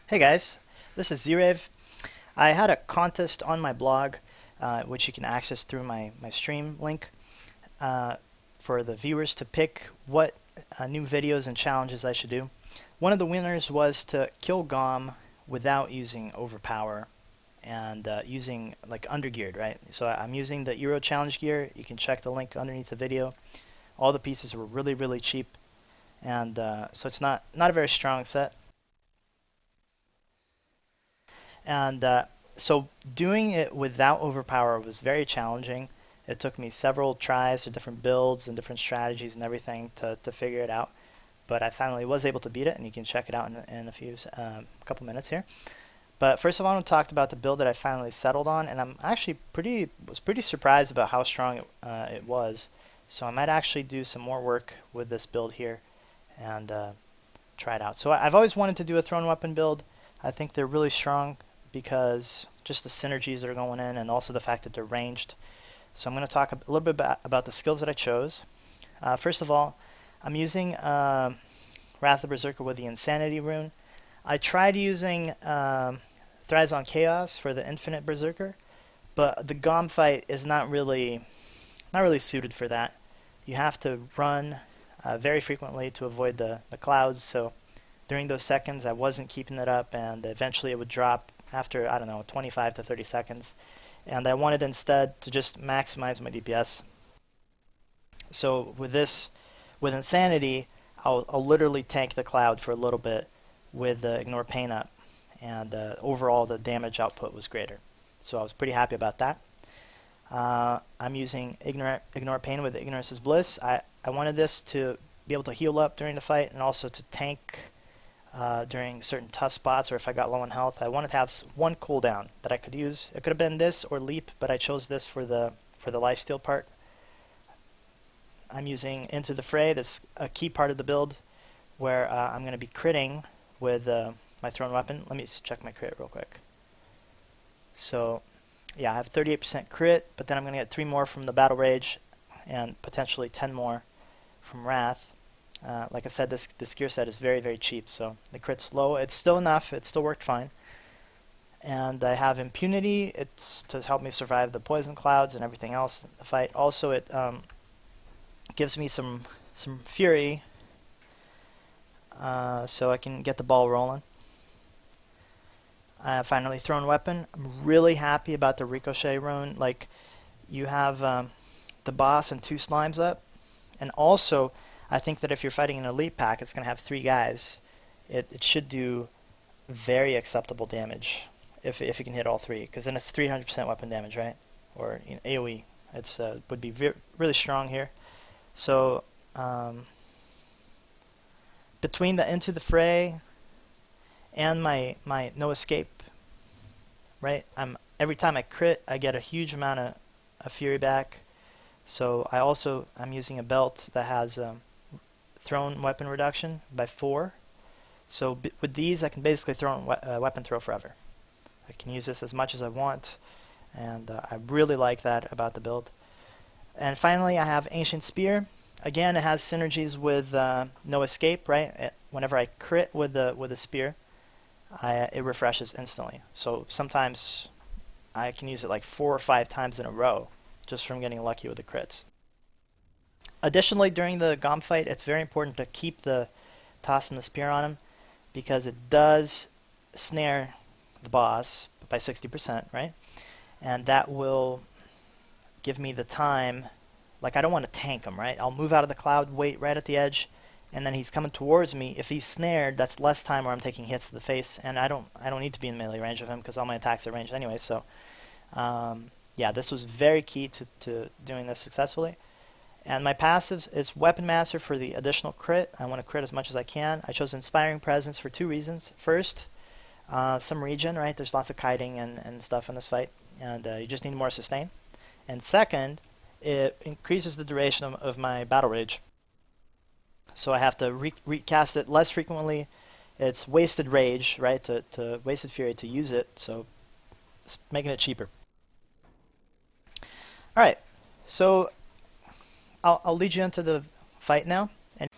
Hey guys, this is Z-Rave. I had a contest on my blog, which you can access through my stream link, uh, for the viewers to pick what new videos and challenges I should do. One of the winners was to kill Ghom without using Overpower and using like Undergeared, right? So I'm using the Euro Challenge gear. You can check the link underneath the video. All the pieces were really cheap, and so it's not a very strong set. And so doing it without overpower was very challenging. It took me several tries of different builds and different strategies and everything to figure it out. But I finally was able to beat it, and you can check it out in a few couple minutes here. But first of all, I want to talk about the build that I finally settled on, and I'm actually pretty surprised about how strong it was. So I might actually do some more work with this build here and try it out. So I've always wanted to do a thrown weapon build. I think they're really strong because just the synergies that are going in and also the fact that they're ranged. So I'm going to talk a little bit about the skills that I chose. First of all, I'm using Wrath of the Berserker with the Insanity rune. I tried using Thrives on Chaos for the Infinite Berserker, but the Ghom fight is not really suited for that. You have to run very frequently to avoid the clouds, so during those seconds I wasn't keeping it up, and eventually it would drop after, I don't know, 25 to 30 seconds. And I wanted instead to just maximize my DPS. So with Insanity, I'll literally tank the cloud for a little bit with Ignore Pain up, and overall the damage output was greater. So I was pretty happy about that. I'm using Ignore Pain with Ignorance is Bliss. I wanted this to be able to heal up during the fight and also to tank during certain tough spots or if I got low on health. I wanted to have one cooldown that I could use. It could have been this or Leap, but I chose this for the lifesteal part. I'm using Into the Fray. That's a key part of the build where I'm going to be critting with my thrown weapon. Let me check my crit real quick. So yeah, I have 38% crit, but then I'm going to get 3 more from the Battle Rage and potentially 10 more from Wrath. Like I said, this gear set is very cheap, so the crit's low. It's still enough. It still worked fine. And I have Impunity. It's to help me survive the poison clouds and everything else in the fight. Also, it gives me some fury, so I can get the ball rolling. I have finally thrown weapon. I'm really happy about the Ricochet rune. Like, you have the boss and 2 slimes up, and also I think that if you're fighting an elite pack, it's going to have 3 guys. It should do very acceptable damage if you can hit all 3, because then it's 300% weapon damage, right? Or AoE. It's would be really strong here. So between the Into the Fray and my No Escape, right? Every time I crit, I get a huge amount of fury back. So I'm using a belt that has thrown weapon reduction by 4. So with these, I can basically weapon throw forever. I can use this as much as I want, and I really like that about the build. And finally, I have Ancient Spear. Again, it has synergies with No Escape, right? Whenever I crit with the spear, it refreshes instantly. So sometimes I can use it like 4 or 5 times in a row just from getting lucky with the crits. Additionally, during the Ghom fight, it's very important to keep the tossing the spear on him, because it does snare the boss by 60%, right? And that will give me the time. Like, I don't want to tank him, right? I'll move out of the cloud, wait right at the edge, and then he's coming towards me. If he's snared, that's less time where I'm taking hits to the face, and I don't need to be in melee range of him because all my attacks are ranged anyway. So yeah, this was very key to doing this successfully. And my passives is Weapon Master for the additional crit. I want to crit as much as I can. I chose Inspiring Presence for 2 reasons. First, some regen, right? There's lots of kiting and stuff in this fight, and you just need more sustain. And second, it increases the duration of my Battle Rage. So I have to recast it less frequently. It's wasted rage, right? To wasted fury to use it, so it's making it cheaper. All right, so I'll lead you into the fight now. And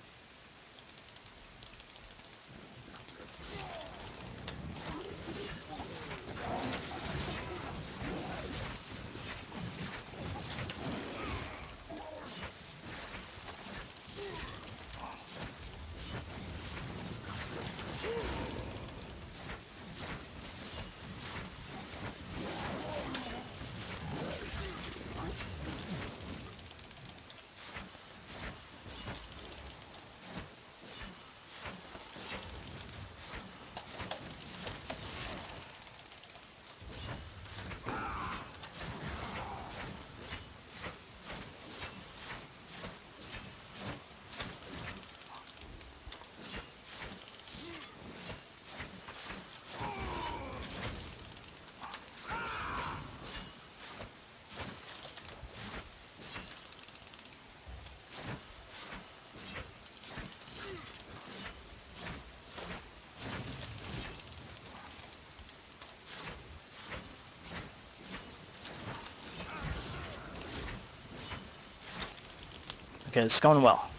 Okay, it's going well.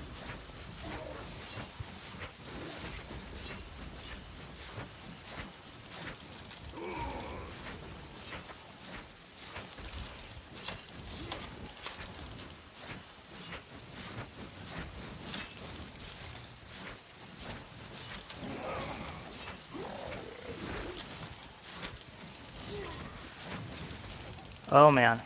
Oh man.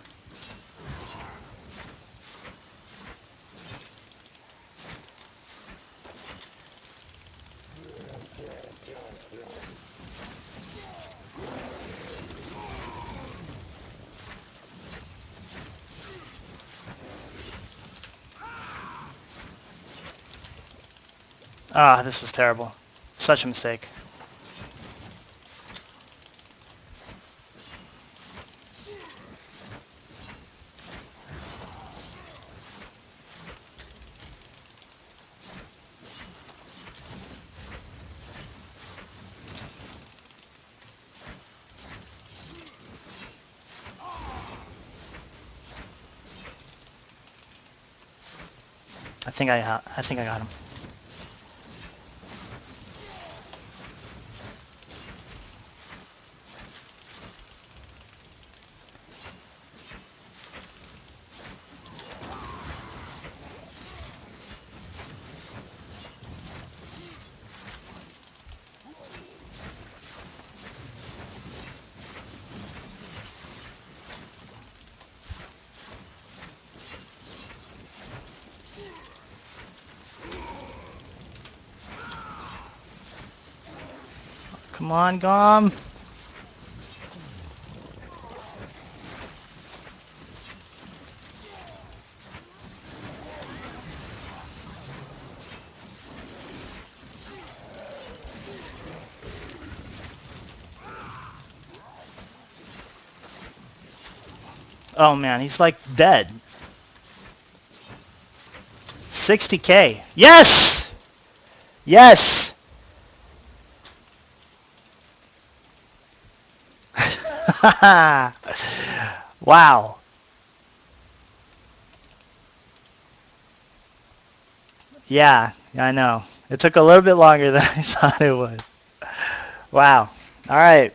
Ah, this was terrible. Such a mistake. I think I got him. Come on, Ghom. Oh man, he's like dead. 60k. Yes! Yes! Wow. Yeah, I know. It took a little bit longer than I thought it would. Wow. All right.